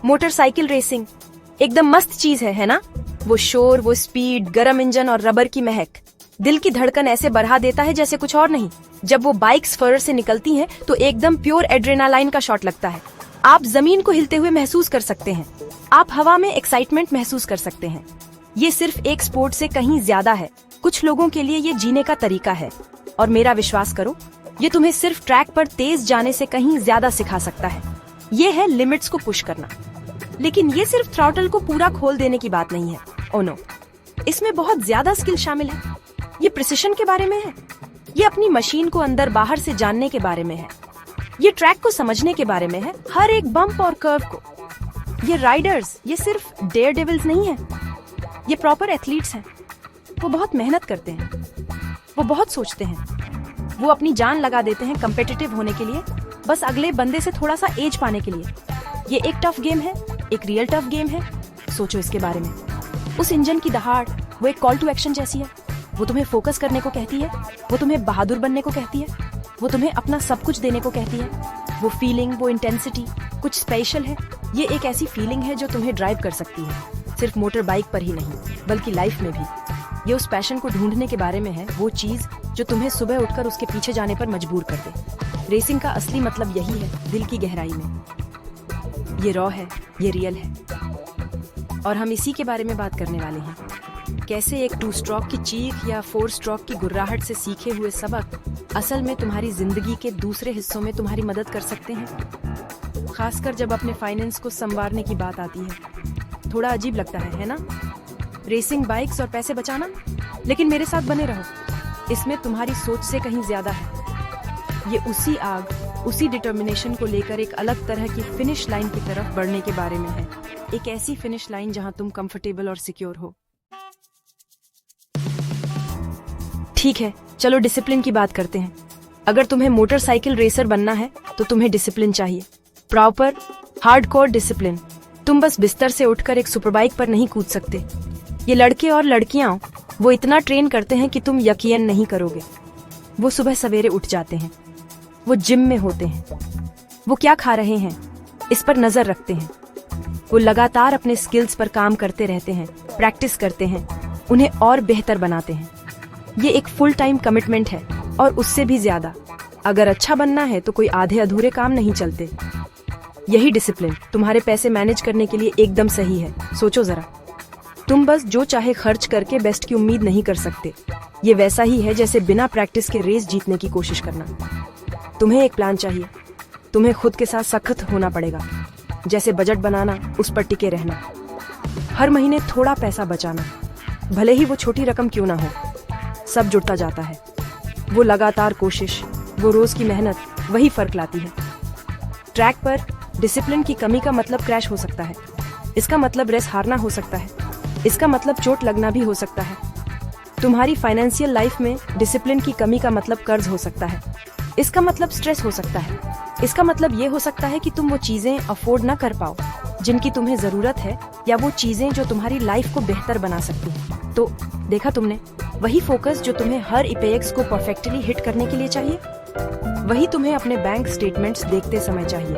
Motorcycle racing एकदम मस्त चीज है ना? वो शोर, वो स्पीड, गरम इंजन और रबर की महक दिल की धड़कन ऐसे बढ़ा देता है जैसे कुछ और नहीं। जब वो बाइक्स फर से निकलती हैं तो एकदम प्योर एड्रेनालाइन का शॉट लगता है। आप जमीन को हिलते हुए महसूस कर सकते हैं, आप हवा में एक्साइटमेंट महसूस कर सकते हैं। ये सिर्फ एक स्पोर्ट से कहीं ज्यादा है। कुछ लोगों के लिए ये जीने का तरीका है, और मेरा विश्वास करो, ये तुम्हें सिर्फ ट्रैक पर तेज जाने से कहीं ज्यादा सिखा सकता है। ये है लिमिट्स को पुश करना। लेकिन ये सिर्फ थ्रॉटल को पूरा खोल देने की बात नहीं है। ओ नो, इसमें बहुत ज्यादा स्किल शामिल है। ये प्रिसिशन के बारे में है, ये अपनी मशीन को अंदर बाहर से जानने के बारे में है, ये ट्रैक को समझने के बारे में है, हर एक बम्प और कर्व को। ये राइडर्स ये सिर्फ डेयर डेविल्स नहीं है, ये प्रॉपर एथलीट्स हैं। वो बहुत मेहनत करते हैं, वो बहुत सोचते हैं, वो अपनी जान लगा देते हैं कम्पिटिटिव होने के लिए, बस अगले बंदे से थोड़ा सा एज पाने के लिए। ये एक टफ गेम है, एक रियल टफ गेम है। सोचो इसके बारे में। उस इंजन की दहाड़ वो एक कॉल टू एक्शन जैसी है। वो तुम्हें फोकस करने को कहती है, वो तुम्हें बहादुर बनने को कहती है, वो तुम्हें अपना सब कुछ देने को कहती है। वो फीलिंग, वो इंटेंसिटी कुछ स्पेशल है। ये एक ऐसी फीलिंग है जो तुम्हें ड्राइव कर सकती है, सिर्फ मोटर बाइक पर ही नहीं बल्कि लाइफ में भी। ये उस पैशन को ढूंढने के बारे में है, वो चीज जो तुम्हें सुबह उठकर उसके पीछे जाने पर मजबूर कर दे। रेसिंग का असली मतलब यही है, दिल की गहराई में। ये रॉ है, ये रियल है, और हम इसी के बारे में बात करने वाले हैं। कैसे एक 2 स्ट्रोक की चीख या 4 स्ट्रोक की गुर्राहट से सीखे हुए सबक असल में तुम्हारी जिंदगी के दूसरे हिस्सों में तुम्हारी मदद कर सकते हैं। खासकर जब अपने फाइनेंस को संवारने की बात आती है। थोड़ा अजीब लगता है ना? रेसिंग बाइक्स और पैसे बचाना, लेकिन मेरे साथ बने रहो, इसमें तुम्हारी सोच से कहीं ज्यादा है। ये उसी आग, उसी डिटर्मिनेशन को लेकर एक अलग तरह की फिनिश लाइन की तरफ बढ़ने के बारे में है। एक ऐसी फिनिश लाइन जहां तुम कंफर्टेबल और सिक्योर हो। ठीक है, चलो डिसिप्लिन की बात करते हैं। अगर तुम्हें मोटरसाइकिल रेसर बनना है तो तुम्हें डिसिप्लिन चाहिए, प्रॉपर हार्डकोर डिसिप्लिन। तुम बस बिस्तर से उठकर एक सुपरबाइक पर नहीं कूद सकते। ये लड़के और लड़कियां वो इतना ट्रेन करते हैं कि तुम यकीन नहीं करोगे। वो सुबह सवेरे उठ जाते हैं, वो जिम में होते हैं, वो क्या खा रहे हैं इस पर नजर रखते हैं, वो लगातार अपने स्किल्स पर काम करते रहते हैं, प्रैक्टिस करते हैं, उन्हें और बेहतर बनाते हैं। ये एक फुल टाइम कमिटमेंट है, और उससे भी ज्यादा। अगर अच्छा बनना है तो कोई आधे अधूरे काम नहीं चलते। यही डिसिप्लिन तुम्हारे पैसे मैनेज करने के लिए एकदम सही है। सोचो जरा, तुम बस जो चाहे खर्च करके बेस्ट की उम्मीद नहीं कर सकते। ये वैसा ही है जैसे बिना प्रैक्टिस के रेस जीतने की कोशिश करना। तुम्हें एक प्लान चाहिए, तुम्हें खुद के साथ सख्त होना पड़ेगा, जैसे बजट बनाना, उस पर टिके रहना, हर महीने थोड़ा पैसा बचाना, भले ही वो छोटी रकम क्यों ना हो। सब जुड़ता जाता है। वो लगातार कोशिश, वो रोज की मेहनत, वही फर्क लाती है। ट्रैक पर डिसिप्लिन की कमी का मतलब क्रैश हो सकता है, इसका मतलब रेस हारना हो सकता है, इसका मतलब चोट लगना भी हो सकता है। तुम्हारी फाइनेंशियल लाइफ में डिसिप्लिन की कमी का मतलब कर्ज हो सकता है, इसका मतलब स्ट्रेस हो सकता है, इसका मतलब ये हो सकता है कि तुम वो चीजें अफोर्ड ना कर पाओ जिनकी तुम्हें जरूरत है, या वो चीजें जो तुम्हारी लाइफ को बेहतर बना सकती हैं। तो देखा तुमने, वही फोकस जो तुम्हें हर इपेक्स को परफेक्टली हिट करने के लिए चाहिए, वही तुम्हें अपने बैंक स्टेटमेंट्स देखते समय चाहिए।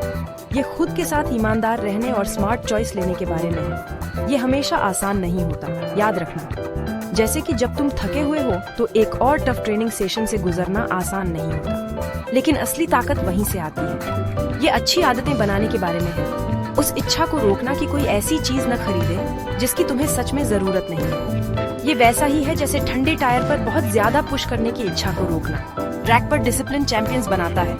ये खुद के साथ ईमानदार रहने और स्मार्ट चॉइस लेने के बारे में है। ये हमेशा आसान नहीं होता, याद रखना। जैसे कि जब तुम थके हुए हो तो एक और टफ ट्रेनिंग सेशन से गुजरना आसान नहीं होता, लेकिन असली ताकत वहीं से आती है। ये अच्छी आदतें बनाने के बारे में है, उस इच्छा को रोकना कि कोई ऐसी चीज न खरीदे जिसकी तुम्हें सच में जरूरत नहीं है। ये वैसा ही है जैसे ठंडे टायर पर बहुत ज्यादा पुश करने की इच्छा को रोकना। ट्रैक पर डिसिप्लिन चैंपियंस बनाता है,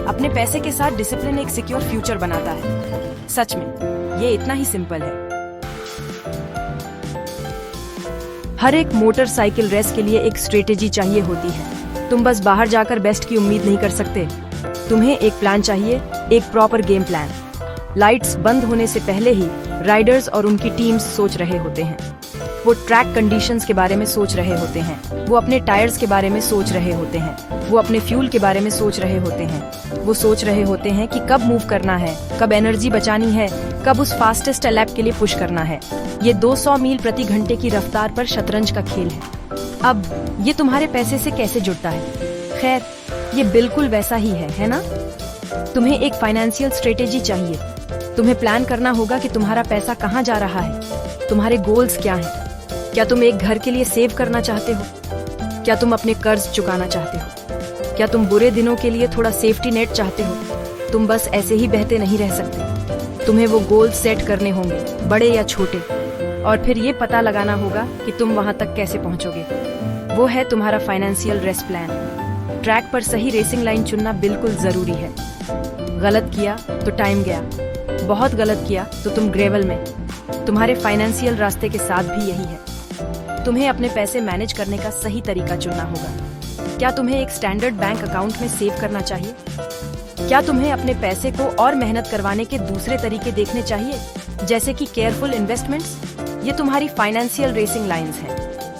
अपने पैसे के साथ डिसिप्लिन एक सिक्योर फ्यूचर बनाता है। सच में ये इतना ही सिंपल है। हर एक मोटरसाइकिल रेस के लिए एक स्ट्रेटेजी चाहिए होती है। तुम बस बाहर जाकर बेस्ट की उम्मीद नहीं कर सकते, तुम्हें एक प्लान चाहिए, एक प्रॉपर गेम प्लान। लाइट्स बंद होने से पहले ही राइडर्स और उनकी टीम्स सोच रहे होते हैं। वो ट्रैक कंडीशंस के बारे में सोच रहे होते हैं, वो अपने टायर्स के बारे में सोच रहे होते हैं, वो अपने फ्यूल के बारे में सोच रहे होते हैं। वो सोच रहे होते हैं कि कब मूव करना है, कब एनर्जी बचानी है, कब उस फास्टेस्ट लैप के लिए पुश करना है। ये 200 मील प्रति घंटे की रफ्तार पर शतरंज का खेल है। अब ये तुम्हारे पैसे से कैसे जुड़ता है? खैर, ये बिल्कुल वैसा ही है ना? तुम्हें एक फाइनेंशियल स्ट्रेटेजी चाहिए। तुम्हें प्लान करना होगा कि तुम्हारा पैसा कहाँ जा रहा है, तुम्हारे गोल्स क्या हैं। क्या तुम एक घर के लिए सेव करना चाहते हो? क्या तुम अपने कर्ज चुकाना चाहते हो? क्या तुम बुरे दिनों के लिए थोड़ा सेफ्टी नेट चाहते हो? तुम बस ऐसे ही बहते नहीं रह सकते। तुम्हें वो गोल्स सेट करने होंगे, बड़े या छोटे, और फिर ये पता लगाना होगा कि तुम वहां तक कैसे पहुंचोगे। वो है तुम्हारा फाइनेंशियल रेस्ट प्लान। ट्रैक पर सही रेसिंग लाइन चुनना बिल्कुल जरूरी है। गलत किया तो टाइम गया, बहुत गलत किया तो तुम ग्रेवल में। तुम्हारे फाइनेंशियल रास्ते के साथ भी यही है। तुम्हें अपने पैसे मैनेज करने का सही तरीका चुनना होगा। क्या तुम्हें एक स्टैंडर्ड बैंक अकाउंट में सेव करना चाहिए? क्या तुम्हें अपने पैसे को और मेहनत करवाने के दूसरे तरीके देखने चाहिए, जैसे कि केयरफुल इन्वेस्टमेंट्स? ये तुम्हारी फाइनेंशियल रेसिंग लाइंस हैं।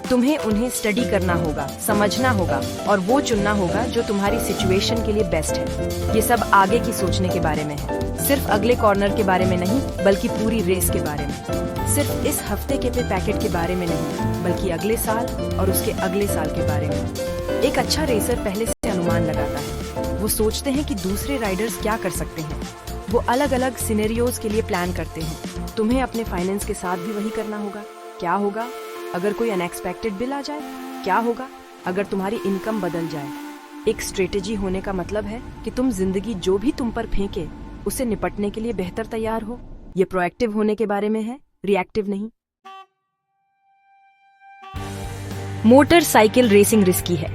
तुम्हें उन्हें स्टडी करना होगा, समझना होगा और वो चुनना होगा जो तुम्हारी सिचुएशन के लिए बेस्ट है। ये सब आगे की सोचने के बारे में है, सिर्फ अगले कॉर्नर के बारे में नहीं, बल्कि पूरी रेस के बारे में। सिर्फ इस हफ्ते के पे पैकेट के बारे में नहीं, बल्कि अगले साल और उसके अगले साल के बारे में। एक अच्छा रेसर पहले से अनुमान लगाता है। वो सोचते हैं कि दूसरे राइडर्स क्या कर सकते हैं। वो अलग अलग सिनेरियोज के लिए प्लान करते हैं। तुम्हें अपने फाइनेंस के साथ भी वही करना होगा। क्या होगा अगर कोई अनएक्सपेक्टेड बिल आ जाए? क्या होगा अगर तुम्हारी इनकम बदल जाए? एक स्ट्रेटेजी होने का मतलब है कि तुम जिंदगी जो भी तुम पर फेंके उसे निपटने के लिए बेहतर तैयार हो। ये प्रोएक्टिव होने के बारे में है, रिएक्टिव नहीं। मोटरसाइकिल रेसिंग रिस्की है,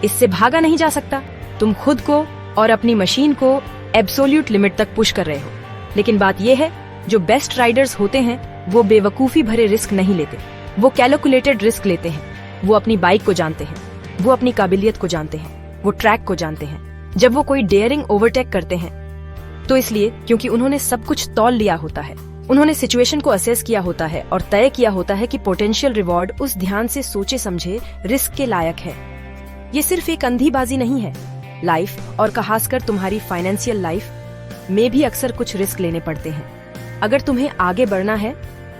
इससे भागा नहीं जा सकता। तुम खुद को और अपनी मशीन को एब्सोल्यूट लिमिट तक पुश कर रहे हो। लेकिन बात यह है, जो बेस्ट राइडर्स होते हैं वो बेवकूफी भरे रिस्क नहीं लेते, वो कैलकुलेटेड रिस्क लेते हैं। वो अपनी बाइक को जानते हैं, वो अपनी काबिलियत को जानते हैं, वो ट्रैक को जानते हैं। जब वो कोई डेयरिंग ओवरटेक करते हैं तो इसलिए क्योंकि उन्होंने सब कुछ तौल लिया होता है। उन्होंने सिचुएशन को असेस किया होता है और तय किया होता है कि पोटेंशियल रिवॉर्ड उस ध्यान से सोचे समझे रिस्क के लायक है। ये सिर्फ एक अंधीबाजी नहीं है। लाइफ और खासकर तुम्हारी फाइनेंशियल लाइफ में भी अक्सर कुछ रिस्क लेने पड़ते हैं। अगर तुम्हें आगे बढ़ना है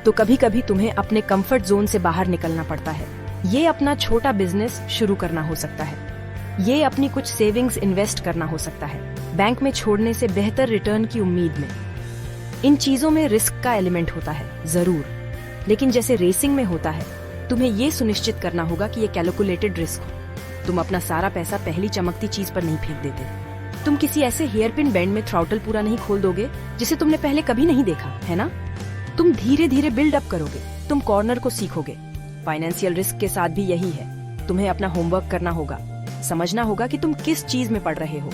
तो कभी कभी तुम्हें अपने कंफर्ट जोन से बाहर निकलना पड़ता है। ये अपना छोटा बिजनेस शुरू करना हो सकता है, ये अपनी कुछ सेविंग्स इन्वेस्ट करना हो सकता है, बैंक में छोड़ने से बेहतर रिटर्न की उम्मीद में। इन चीजों में रिस्क का एलिमेंट होता है जरूर, लेकिन जैसे रेसिंग में होता है, तुम्हें ये सुनिश्चित करना होगा कि ये कैलकुलेटेड रिस्क हो। तुम अपना सारा पैसा पहली चमकती चीज पर नहीं फेंक देते। तुम किसी ऐसे हेयर पिन बैंड में थ्रॉटल पूरा नहीं खोल दोगे जिसे तुमने पहले कभी नहीं देखा, है ना? तुम धीरे धीरे बिल्ड अप करोगे, तुम कॉर्नर को सीखोगे। फाइनेंशियल रिस्क के साथ भी यही है। तुम्हें अपना होमवर्क करना होगा, समझना होगा कि तुम किस चीज में पढ़ रहे हो।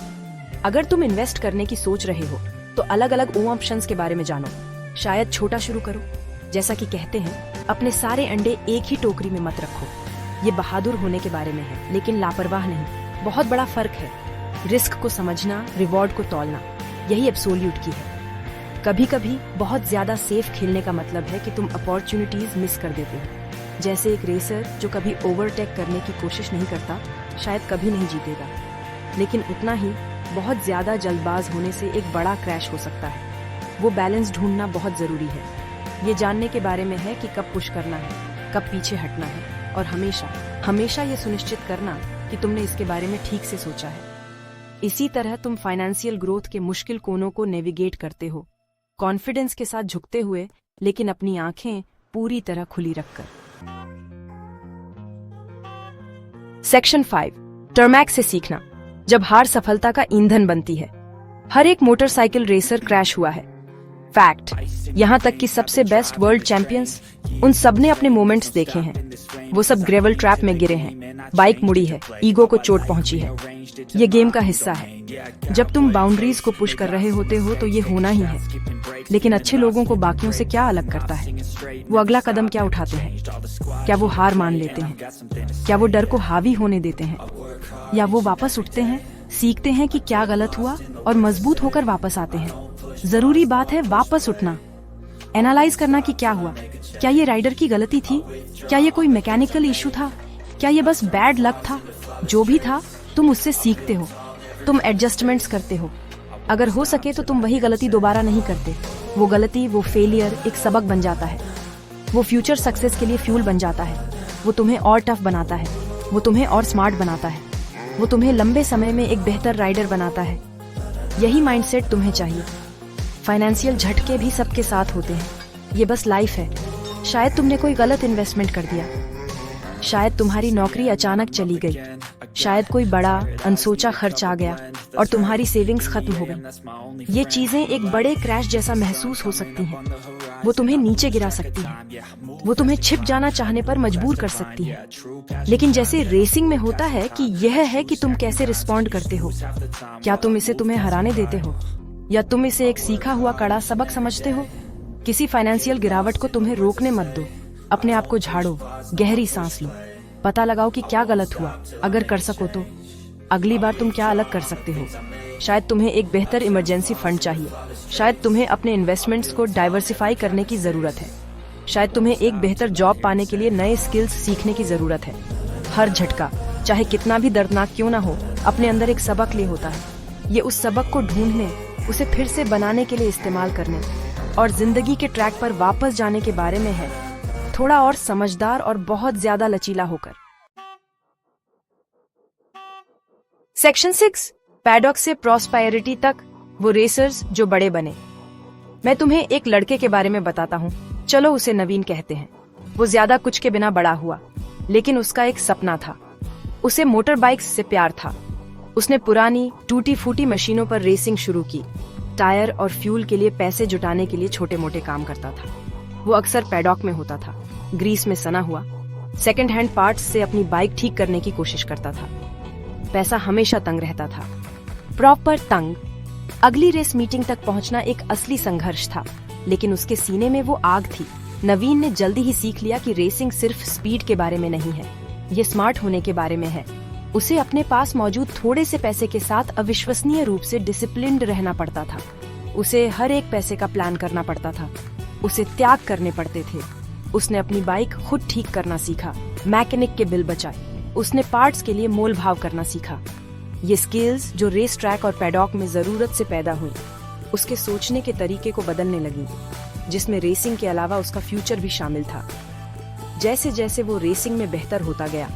अगर तुम इन्वेस्ट करने की सोच रहे हो तो अलग अलग ऑप्शंस के बारे में जानो। शायद छोटा शुरू करो, जैसा कि कहते हैं अपने सारे अंडे एक ही टोकरी में मत रखो। ये बहादुर होने के बारे में है, लेकिन लापरवाह नहीं। बहुत बड़ा फर्क है रिस्क को समझना, रिवॉर्ड को तौलना। यही एब्सोल्यूट की है। कभी कभी बहुत ज्यादा सेफ खेलने का मतलब है कि तुम अपॉर्चुनिटीज मिस कर देते हो। जैसे एक रेसर जो कभी ओवरटेक करने की कोशिश नहीं करता शायद कभी नहीं जीतेगा, लेकिन उतना ही बहुत ज्यादा जल्दबाज होने से एक बड़ा क्रैश हो सकता है। वो बैलेंस ढूंढना बहुत जरूरी है। ये जानने के बारे में है कि कब पुश करना है, कब पीछे हटना है, और हमेशा ये सुनिश्चित करना कि तुमने इसके बारे में ठीक से सोचा है। इसी तरह तुम फाइनेंशियल ग्रोथ के मुश्किल कोनों को नेविगेट करते हो, कॉन्फिडेंस के साथ झुकते हुए, लेकिन अपनी आंखें पूरी तरह खुली रखकर। सेक्शन 5, टर्मैक से सीखना। जब हार सफलता का ईंधन बनती है। हर एक मोटरसाइकिल रेसर क्रैश हुआ है। फैक्ट, यहाँ तक कि सबसे बेस्ट वर्ल्ड चैंपियंस, उन सब ने अपने मोमेंट्स देखे हैं। वो सब ग्रेवल ट्रैप में गिरे हैं, बाइक मुड़ी है, ईगो को चोट पहुंची है। ये गेम का हिस्सा है। जब तुम बाउंड्रीज को पुश कर रहे होते हो तो ये होना ही है। लेकिन अच्छे लोगों को बाकियों से क्या अलग करता है? वो अगला कदम क्या उठाते हैं? क्या वो हार मान लेते हैं? क्या वो डर को हावी होने देते हैं? या वो वापस उठते हैं, सीखते हैं कि क्या गलत हुआ और मजबूत होकर वापस आते हैं? जरूरी बात है वापस उठना, एनालाइज करना कि क्या हुआ। क्या ये राइडर की गलती थी? क्या ये कोई मैकेनिकल इशू था? क्या ये बस बैड लक था? जो भी था, तुम उससे सीखते हो, तुम एडजस्टमेंट्स करते हो। अगर हो सके तो तुम वही गलती दोबारा नहीं करते। वो गलती, वो फेलियर एक सबक बन जाता है। वो फ्यूचर सक्सेस के लिए फ्यूल बन जाता है। वो तुम्हें और टफ बनाता है, वो तुम्हें और स्मार्ट बनाता है, वो तुम्हें लंबे समय में एक बेहतर राइडर बनाता है। यही माइंडसेट तुम्हें चाहिए। फाइनेंशियल झटके भी सबके साथ होते हैं, ये बस लाइफ है। शायद तुमने कोई गलत इन्वेस्टमेंट कर दिया, शायद तुम्हारी नौकरी अचानक चली गई, शायद कोई बड़ा अनसोचा खर्च आ गया और तुम्हारी सेविंग्स खत्म हो गई। ये चीजें एक बड़े क्रैश जैसा महसूस हो सकती हैं। वो तुम्हें नीचे गिरा सकती है, वो तुम्हें छिप जाना चाहने पर मजबूर कर सकती है। लेकिन जैसे रेसिंग में होता है कि यह है कि तुम कैसे रिस्पॉन्ड करते हो। क्या तुम इसे तुम्हें हराने देते हो या तुम इसे एक सीखा हुआ कड़ा सबक समझते हो? किसी फाइनेंशियल गिरावट को तुम्हें रोकने मत दो। अपने आप को झाड़ो, गहरी सांस लो, पता लगाओ कि क्या गलत हुआ। अगर कर सको तो अगली बार तुम क्या अलग कर सकते हो। शायद तुम्हें एक बेहतर इमरजेंसी फंड चाहिए, शायद तुम्हें अपने इन्वेस्टमेंट्स को डाइवर्सिफाई करने की जरूरत है, शायद तुम्हें एक बेहतर जॉब पाने के लिए नए स्किल्स सीखने की जरूरत है। हर झटका, चाहे कितना भी दर्दनाक क्यों ना हो, अपने अंदर एक सबक ले होता है। ये उस सबक को ढूंढने, उसे फिर से बनाने के लिए इस्तेमाल करने और जिंदगी के ट्रैक पर वापस जाने के बारे में है, थोड़ा और समझदार और बहुत ज्यादा लचीला होकर। सेक्शन 6, पैडॉक से प्रॉस्पेरिटी तक, वो रेसर्स जो बड़े बने। मैं तुम्हें एक लड़के के बारे में बताता हूँ, चलो उसे नवीन कहते हैं। वो ज्यादा कुछ के बिना बड़ा हुआ, लेकिन उसका एक सपना था। उसे मोटर बाइक्स से प्यार था। उसने पुरानी टूटी फूटी मशीनों पर रेसिंग शुरू की, टायर और फ्यूल के लिए पैसे जुटाने के लिए छोटे मोटे काम करता था। वो अक्सर पैडॉक में होता था, ग्रीस में सना हुआ सेकंड हैंड पार्ट्स से अपनी बाइक ठीक करने की कोशिश करता था। पैसा हमेशा तंग रहता था, प्रॉपर तंग। अगली रेस मीटिंग तक पहुंचना एक असली संघर्ष था, लेकिन उसके सीने में वो आग थी। नवीन ने जल्दी ही सीख लिया कि रेसिंग सिर्फ स्पीड के बारे में नहीं है, ये स्मार्ट होने के बारे में है। उसे अपने पास मौजूद थोड़े से पैसे के साथ अविश्वसनीय रूप से डिसिप्लिन्ड रहना पड़ता था। उसे हर एक पैसे का प्लान करना पड़ता था, उसे त्याग करने पड़ते थे। उसने अपनी बाइक खुद ठीक करना सीखा, मैकेनिक के बिल बचाए, उसने पार्ट्स के लिए मोल भाव करना सीखा। ये स्किल्स जो रेस ट्रैक और पैडॉक में जरूरत से पैदा हुई, उसके सोचने के तरीके को बदलने लगी, जिसमें रेसिंग के अलावा उसका फ्यूचर भी शामिल था। जैसे जैसे वो रेसिंग में बेहतर होता गया,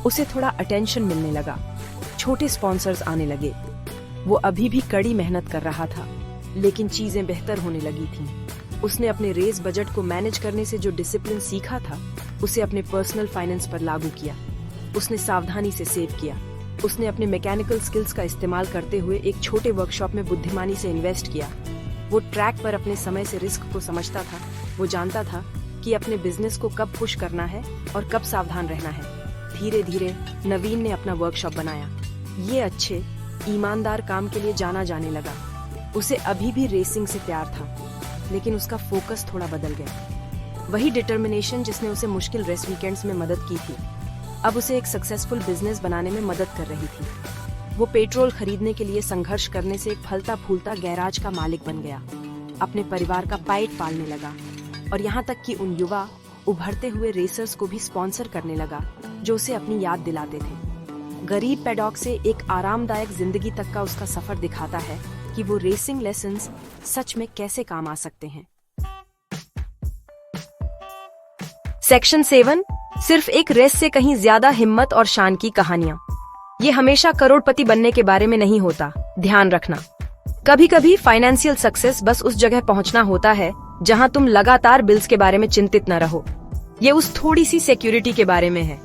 उसे थोड़ा अटेंशन मिलने लगा, छोटे स्पॉन्सर्स आने लगे। वो अभी भी कड़ी मेहनत कर रहा था, लेकिन चीजें बेहतर होने लगी थीं। उसने अपने रेस बजट को मैनेज करने से जो डिसिप्लिन सीखा था, उसे अपने पर्सनल फाइनेंस पर लागू किया। उसने सावधानी से सेव किया। उसने अपने मैकेनिकल स्किल्स का इस्तेमाल करते हुए एक छोटे वर्कशॉप में बुद्धिमानी से इन्वेस्ट किया। वो ट्रैक पर अपने समय से रिस्क को समझता था। वो जानता था कि अपने बिजनेस को कब पुश करना है और कब सावधान रहना है। धीरे धीरे नवीन ने अपना वर्कशॉप बनाया। ये अच्छे, ईमानदार काम के लिए जाना जाने लगा। उसे अभी भी रेसिंग से प्यार था, लेकिन उसका फोकस थोड़ा बदल गया। वही डिटर्मिनेशन जिसने उसे मुश्किल रेस वीकेंड्स में मदद की थी, अब उसे एक सक्सेसफुल बिजनेस बनाने में मदद कर रही थी। वो पेट्रोल खरीदने के लिए संघर्ष करने से एक फलता फूलता गैराज का मालिक बन गया, अपने परिवार का पेट पालने लगा और यहाँ तक कि उन युवा उभरते हुए रेसर्स को भी स्पॉन्सर करने लगा जो उसे अपनी याद दिलाते थे। गरीब पैडॉक से एक आरामदायक जिंदगी तक का उसका सफर दिखाता है कि वो रेसिंग लेसन्स सच में कैसे काम आ सकते हैं। सेक्शन 7, सिर्फ एक रेस से कहीं ज्यादा हिम्मत और शान की कहानियां। ये हमेशा करोड़पति बनने के बारे में नहीं होता, ध्यान रखना। कभी कभी फाइनेंशियल सक्सेस बस उस जगह पहुंचना होता है जहां तुम लगातार बिल्स के बारे में चिंतित न रहो। ये उस थोड़ी सी सिक्योरिटी के बारे में है।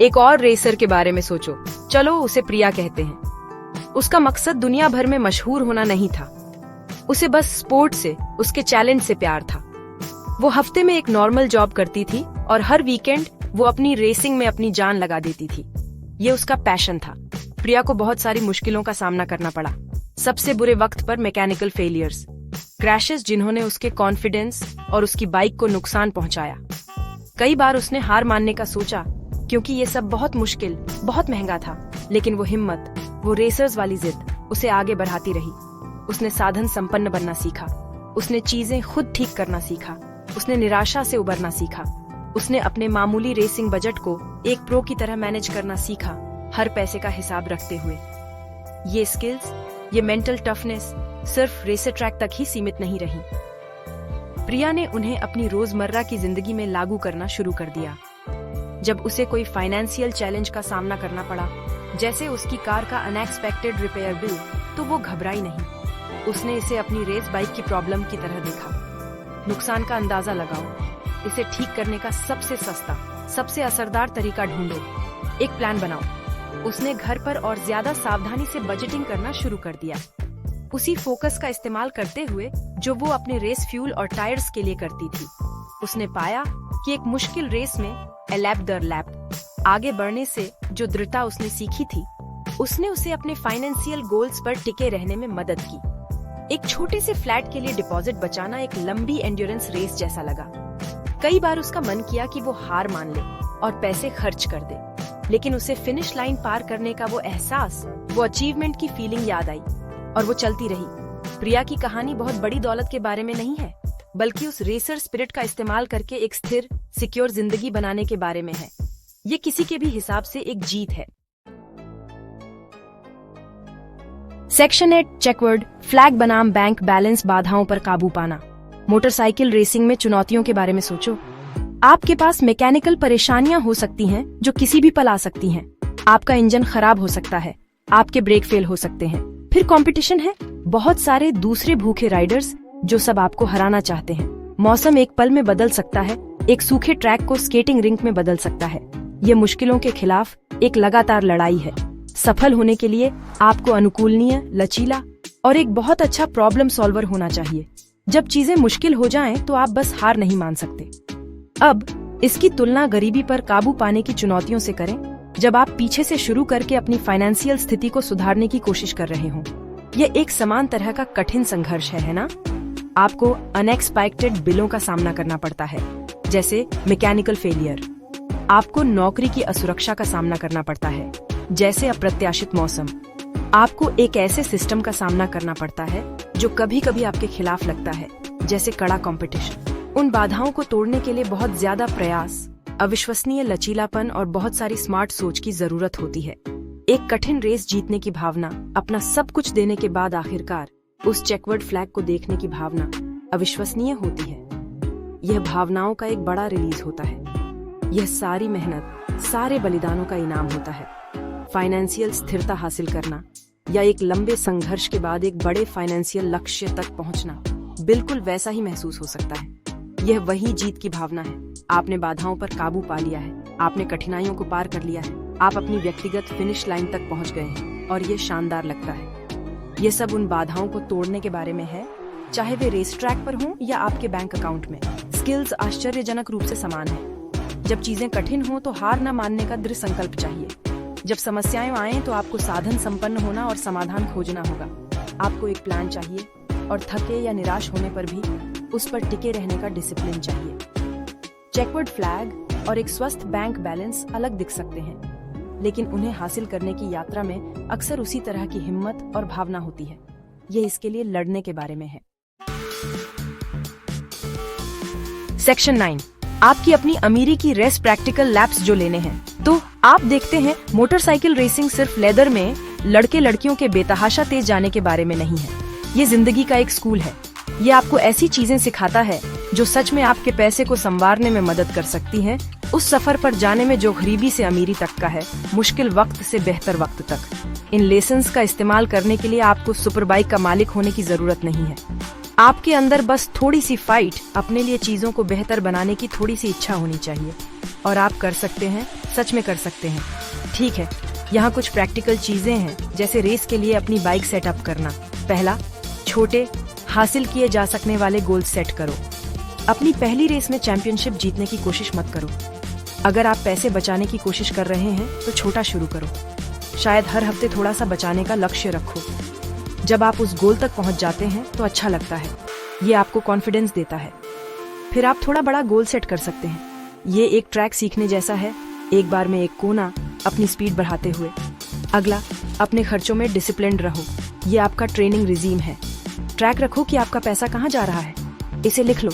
एक और रेसर के बारे में सोचो, चलो उसे प्रिया कहते हैं। उसका मकसद दुनिया भर में मशहूर होना नहीं था, उसे बस स्पोर्ट से, उसके चैलेंज से प्यार था। वो हफ्ते में एक नॉर्मल जॉब करती थी और हर वीकेंड वो अपनी रेसिंग में अपनी जान लगा देती थी। ये उसका पैशन था। प्रिया को बहुत सारी मुश्किलों का सामना करना पड़ा। सबसे बुरे वक्त पर मैकेनिकल फेलियर्स, क्रैशेस जिन्होंने उसके कॉन्फिडेंस और उसकी बाइक को नुकसान पहुंचाया। कई बार उसने हार मानने का सोचा, क्योंकि ये सब बहुत मुश्किल, बहुत महंगा था। लेकिन वो हिम्मत, वो रेसर्स वाली जिद उसे आगे बढ़ाती रही। उसने साधन संपन्न बनना सीखा, उसने चीजें खुद ठीक करना सीखा, उसने निराशा से उबरना सीखा। उसने अपने मामूली रेसिंग बजट को एक प्रो की तरह मैनेज करना सीखा, हर पैसे का हिसाब रखते हुए। ये स्किल्स, ये मेंटल टफनेस सिर्फ रेसर ट्रैक तक ही सीमित नहीं रही। प्रिया ने उन्हें अपनी रोजमर्रा की जिंदगी में लागू करना शुरू कर दिया। जब उसे कोई फाइनेंशियल चैलेंज का सामना करना पड़ा, जैसे उसकी कार का अनएक्सपेक्टेड रिपेयर बिल तो वो घबराई नहीं। उसने इसे अपनी रेस बाइक की प्रॉब्लम की तरह देखा। नुकसान का अंदाजा लगाओ, इसे ठीक करने का सबसे सस्ता, सबसे असरदार तरीका ढूंढो, एक प्लान बनाओ। उसने घर पर और ज्यादा सावधानी से बजटिंग करना शुरू कर दिया, उसी फोकस का इस्तेमाल करते हुए जो वो अपने रेस फ्यूल और टायर्स के लिए करती थी। उसने पाया कि एक मुश्किल रेस में ए लैप दर लैप आगे बढ़ने से जो दृढ़ता उसने सीखी थी, उसने उसे अपने फाइनेंशियल गोल्स पर टिके रहने में मदद की। एक छोटे से फ्लैट के लिए डिपॉजिट बचाना एक लंबी एंड्योरेंस रेस जैसा लगा। कई बार उसका मन किया कि वो हार मान ले और पैसे खर्च कर दे, लेकिन उसे फिनिश लाइन पार करने का वो एहसास, वो अचीवमेंट की फीलिंग याद आई और वो चलती रही। प्रिया की कहानी बहुत बड़ी दौलत के बारे में नहीं है, बल्कि उस रेसर स्पिरिट का इस्तेमाल करके एक स्थिर, सिक्योर जिंदगी बनाने के बारे में है। ये किसी के भी हिसाब से एक जीत है। सेक्शन 8 चेकवर्ड फ्लैग बनाम बैंक बैलेंस बाधाओं पर काबू पाना। मोटरसाइकिल रेसिंग में चुनौतियों के बारे में सोचो। आपके पास मैकेनिकल परेशानियां हो सकती हैं जो किसी भी पल आ सकती हैं। आपका इंजन खराब हो सकता है, आपके ब्रेक फेल हो सकते हैं। फिर कंपटीशन है, बहुत सारे दूसरे भूखे राइडर्स जो सब आपको हराना चाहते हैं। मौसम एक पल में बदल सकता है, एक सूखे ट्रैक को स्केटिंग रिंक में बदल सकता है। ये मुश्किलों के खिलाफ एक लगातार लड़ाई है। सफल होने के लिए आपको अनुकूलनीय, लचीला और एक बहुत अच्छा प्रॉब्लम सॉल्वर होना चाहिए। जब चीजें मुश्किल हो जाएं, तो आप बस हार नहीं मान सकते। अब इसकी तुलना गरीबी पर काबू पाने की चुनौतियों से करें, जब आप पीछे से शुरू करके अपनी फाइनेंशियल स्थिति को सुधारने की कोशिश कर रहे हों। यह एक समान तरह का कठिन संघर्ष है ना? आपको अनएक्सपेक्टेड बिलों का सामना करना पड़ता है, जैसे मैकेनिकल फेलियर। आपको नौकरी की असुरक्षा का सामना करना पड़ता है, जैसे अप्रत्याशित मौसम। आपको एक ऐसे सिस्टम का सामना करना पड़ता है जो कभी कभी आपके खिलाफ लगता है, जैसे कड़ा कंपटीशन। उन बाधाओं को तोड़ने के लिए बहुत ज्यादा प्रयास, अविश्वसनीय लचीलापन और बहुत सारी स्मार्ट सोच की जरूरत होती है। एक कठिन रेस जीतने की भावना, अपना सब कुछ देने के बाद आखिरकार उस चेकवर्ड फ्लैग को देखने की भावना अविश्वसनीय होती है। यह भावनाओं का एक बड़ा रिलीज होता है। यह सारी मेहनत, सारे बलिदानों का इनाम होता है। फाइनेंशियल स्थिरता हासिल करना या एक लंबे संघर्ष के बाद एक बड़े फाइनेंशियल लक्ष्य तक पहुंचना बिल्कुल वैसा ही महसूस हो सकता है। यह वही जीत की भावना है। आपने बाधाओं पर काबू पा लिया है, आपने कठिनाइयों को पार कर लिया है, आप अपनी व्यक्तिगत फिनिश लाइन तक पहुंच गए हैं और ये शानदार लगता है। ये सब उन बाधाओं को तोड़ने के बारे में है, चाहे वे रेस ट्रैक पर हों या आपके बैंक अकाउंट में। स्किल्स आश्चर्यजनक रूप से समान है। जब चीजें कठिन हों तो हार न मानने का दृढ़ संकल्प चाहिए। जब समस्याएं आएं तो आपको साधन संपन्न होना और समाधान खोजना होगा। आपको एक प्लान चाहिए और थके या निराश होने पर भी उस पर टिके रहने का डिसिप्लिन चाहिए। चेकवर्ड फ्लैग और एक स्वस्थ बैंक बैलेंस अलग दिख सकते हैं, लेकिन उन्हें हासिल करने की यात्रा में अक्सर उसी तरह की हिम्मत और भावना होती है। ये इसके लिए लड़ने के बारे में है। सेक्शन 9 आपकी अपनी अमीरी की रेस प्रैक्टिकल लैप्स जो लेने हैं। तो आप देखते हैं, मोटरसाइकिल रेसिंग सिर्फ लेदर में लड़के लड़कियों के बेतहाशा तेज जाने के बारे में नहीं है। ये जिंदगी का एक स्कूल है। ये आपको ऐसी चीजें सिखाता है जो सच में आपके पैसे को संवारने में मदद कर सकती हैं, उस सफर पर जाने में जो गरीबी से अमीरी तक का है, मुश्किल वक्त से बेहतर वक्त तक। इन लेसन्स का इस्तेमाल करने के लिए आपको सुपर बाइक का मालिक होने की जरूरत नहीं है। आपके अंदर बस थोड़ी सी फाइट, अपने लिए चीजों को बेहतर बनाने की थोड़ी सी इच्छा होनी चाहिए, और आप कर सकते हैं, सच में कर सकते हैं। ठीक है, यहाँ कुछ प्रैक्टिकल चीजें हैं, जैसे रेस के लिए अपनी बाइक सेटअप करना। पहला, छोटे हासिल किए जा सकने वाले गोल सेट करो। अपनी पहली रेस में चैंपियनशिप जीतने की कोशिश मत करो। अगर आप पैसे बचाने की कोशिश कर रहे हैं तो छोटा शुरू करो। शायद हर हफ्ते थोड़ा सा बचाने का लक्ष्य रखो। जब आप उस गोल तक पहुंच जाते हैं तो अच्छा लगता है, ये आपको कॉन्फिडेंस देता है। फिर आप थोड़ा बड़ा गोल सेट कर सकते हैं। ये एक ट्रैक सीखने जैसा है, एक बार में एक कोना, अपनी स्पीड बढ़ाते हुए। अगला, अपने खर्चों में डिसिप्लिन्ड रहो। ये आपका ट्रेनिंग रिजीम है। ट्रैक रखो कि आपका पैसा कहाँ जा रहा है, इसे लिख लो।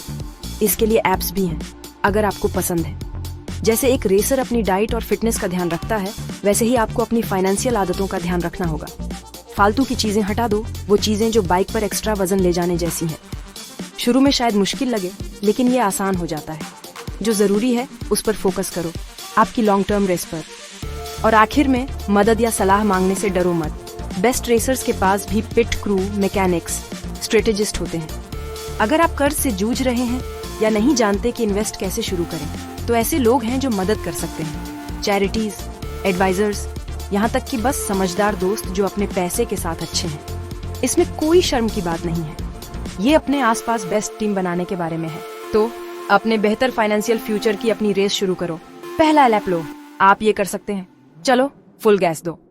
इसके लिए एप्स भी हैं, अगर आपको पसंद है। जैसे एक रेसर अपनी डाइट और फिटनेस का ध्यान रखता है, वैसे ही आपको अपनी फाइनेंशियल आदतों का ध्यान रखना होगा। फालतू की चीजें हटा दो, वो चीजें जो बाइक पर एक्स्ट्रा वजन ले जाने जैसी हैं। शुरू में शायद मुश्किल लगे, लेकिन ये आसान हो जाता है। जो जरूरी है उस पर फोकस करो, आपकी लॉन्ग टर्म रेस पर। और आखिर में, मदद या सलाह मांगने से डरो मत। बेस्ट रेसर्स के पास भी पिट क्रू, मैकेनिक्स, स्ट्रेटेजिस्ट होते हैं। अगर आप कर्ज से जूझ रहे हैं या नहीं जानते कि इन्वेस्ट कैसे शुरू करें, तो ऐसे लोग हैं जो मदद कर सकते हैं। चैरिटीज, एडवाइजर्स, यहाँ तक कि बस समझदार दोस्त जो अपने पैसे के साथ अच्छे हैं। इसमें कोई शर्म की बात नहीं है। ये अपने आसपास बेस्ट टीम बनाने के बारे में है। तो अपने बेहतर फाइनेंशियल फ्यूचर की अपनी रेस शुरू करो। पहला लैप लो, आप ये कर सकते हैं। चलो फुल गैस दो।